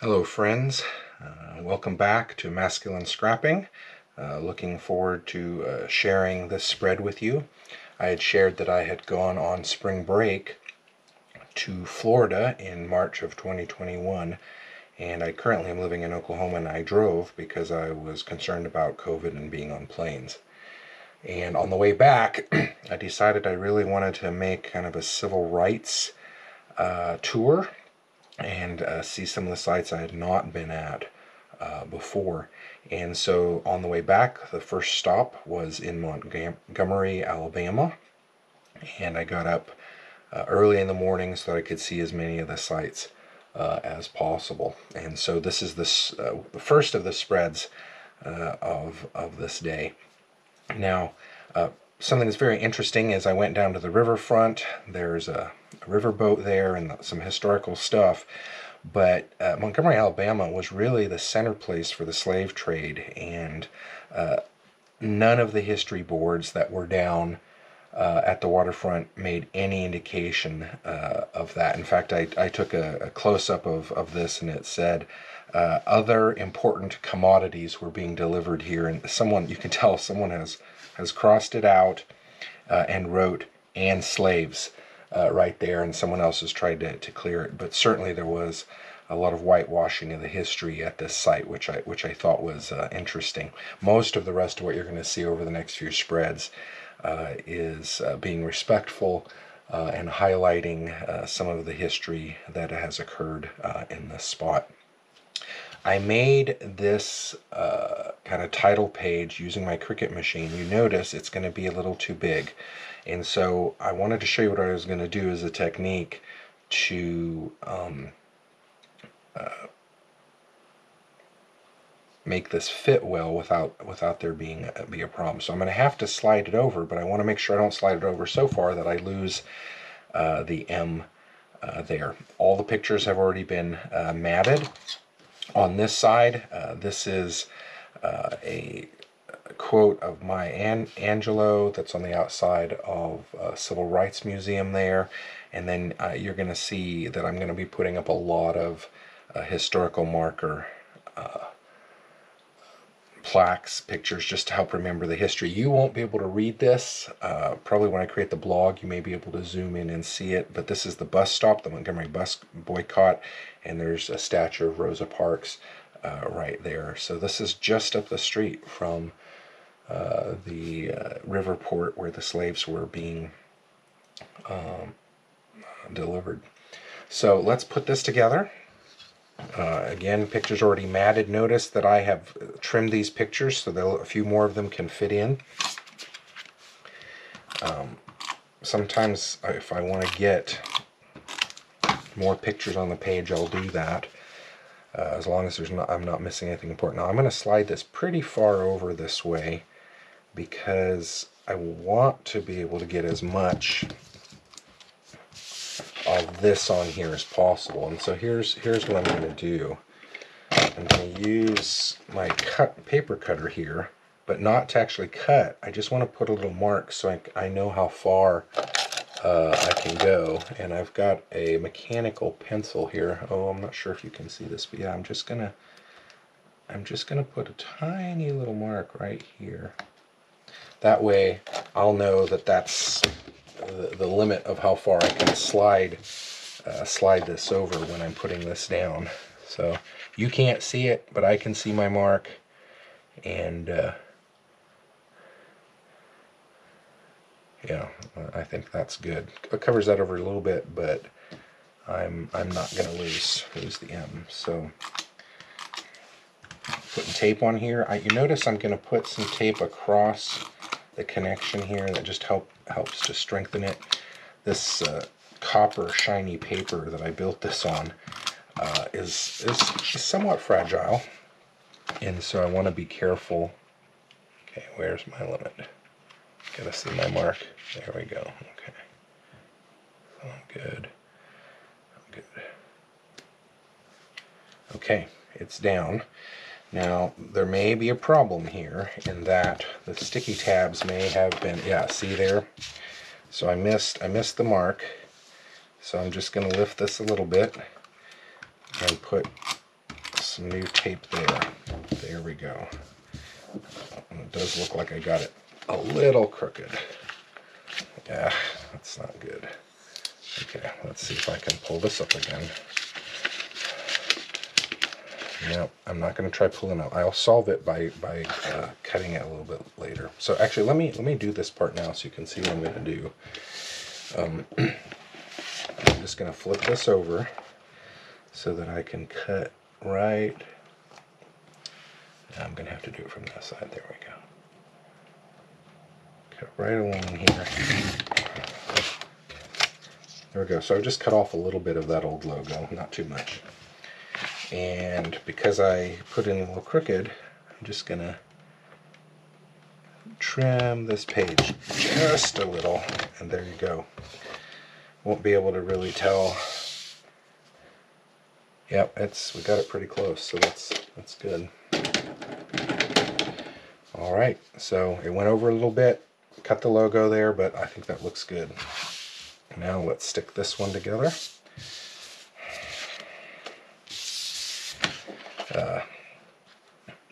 Hello friends, welcome back to Masculine Scrapping. Looking forward to sharing this spread with you. I had shared that I had gone on spring break to Florida in March of 2021, and I currently am living in Oklahoma, and I drove because I was concerned about COVID and being on planes. And on the way back, I decided I really wanted to make kind of a civil rights tour and see some of the sites I had not been at before. And so on the way back, the first stop was in Montgomery, Alabama, and I got up early in the morning so that I could see as many of the sites as possible. And so this is the first of the spreads of this day. Now, something that's very interesting is I went down to the riverfront. There's a riverboat there and some historical stuff. But Montgomery, Alabama was really the center place for the slave trade, and none of the history boards that were down at the waterfront made any indication of that. In fact, I took a close-up of this, and it said other important commodities were being delivered here, and you can tell someone has crossed it out and wrote "and slaves" right there, and someone else has tried to clear it. But certainly there was a lot of whitewashing of the history at this site, which I thought was interesting. Most of the rest of what you're going to see over the next few spreads is being respectful and highlighting some of the history that has occurred in this spot. I made this kind of title page using my Cricut machine. You notice it's going to be a little too big. And so I wanted to show you what I was going to do as a technique to make this fit well without there being a problem. So I'm going to have to slide it over, but I want to make sure I don't slide it over so far that I lose the M there. All the pictures have already been matted. On this side, this is a quote of Maya Angelou that's on the outside of Civil Rights Museum there. And then you're going to see that I'm going to be putting up a lot of historical marker plaques, pictures, just to help remember the history. You won't be able to read this. Probably when I create the blog, you may be able to zoom in and see it. But this is the bus stop, the Montgomery bus boycott, and there's a statue of Rosa Parks right there. So this is just up the street from the river port where the slaves were being delivered. So let's put this together. Again, pictures already matted. Notice that I have trimmed these pictures so that a few more of them can fit in. Sometimes if I want to get more pictures on the page, I'll do that. As long as I'm not missing anything important. Now I'm going to slide this pretty far over this way because I want to be able to get as much of this on here as possible. And so here's what I'm going to do. I'm going to use my paper cutter here, but not to actually cut. I just want to put a little mark so I know how far I can go. And I've got a mechanical pencil here. Oh, I'm not sure if you can see this, but yeah, I'm just gonna put a tiny little mark right here. That way I'll know that that's the limit of how far I can slide this over when I'm putting this down. So you can't see it, but I can see my mark, and yeah, I think that's good. It covers that over a little bit, but I'm not going to lose the M. So putting tape on here. You notice I'm going to put some tape across the connection here that just helps to strengthen it. This copper shiny paper that I built this on is somewhat fragile, and so I want to be careful. Okay, where's my limit? Gotta see my mark. There we go. Okay. Oh, good. Good. Okay, it's down. Now, there may be a problem here in that the sticky tabs may have been, yeah, see there? So I missed the mark. So I'm just going to lift this a little bit and put some new tape there. There we go. And it does look like I got it a little crooked. Yeah, that's not good. Okay, let's see if I can pull this up again. No, I'm not going to try pulling out. I'll solve it by cutting it a little bit later. So actually, let me do this part now so you can see what I'm going to do. I'm just going to flip this over so that I can cut right. I'm going to have to do it from this side. There we go. Cut right along here. There we go. So I just cut off a little bit of that old logo, not too much. And because I put it in a little crooked, I'm just going to trim this page just a little, and there you go. Won't be able to really tell. Yep, we got it pretty close, so that's good. All right, so it went over a little bit, cut the logo there, but I think that looks good. Now let's stick this one together.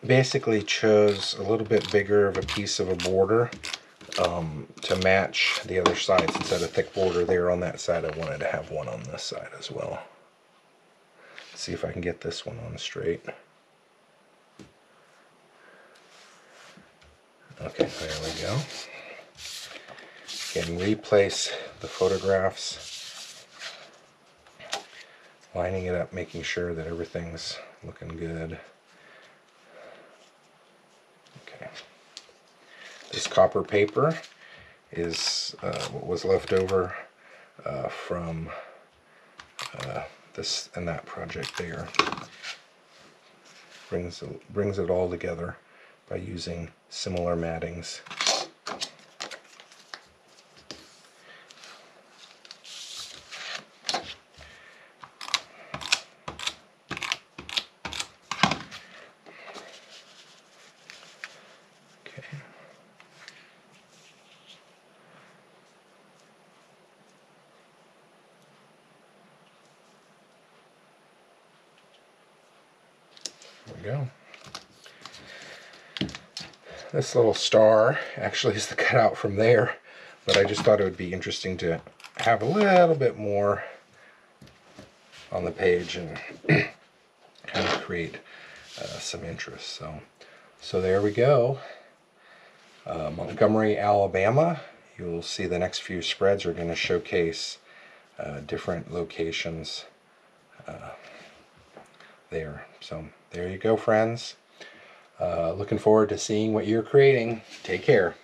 Basically chose a little bit bigger of a piece of a border to match the other sides. Instead of thick border there on that side, I wanted to have one on this side as well. Let's see if I can get this one on straight. Okay, there we go. Again, replace the photographs, lining it up, making sure that everything's looking good. Okay. This copper paper is what was left over from this and that project there. Brings it all together by using similar mattings. There we go. This little star actually is the cutout from there, but I just thought it would be interesting to have a little bit more on the page and kind of create some interest. So there we go. Montgomery, Alabama. You'll see the next few spreads are going to showcase different locations there. So there you go, friends. Looking forward to seeing what you're creating. Take care.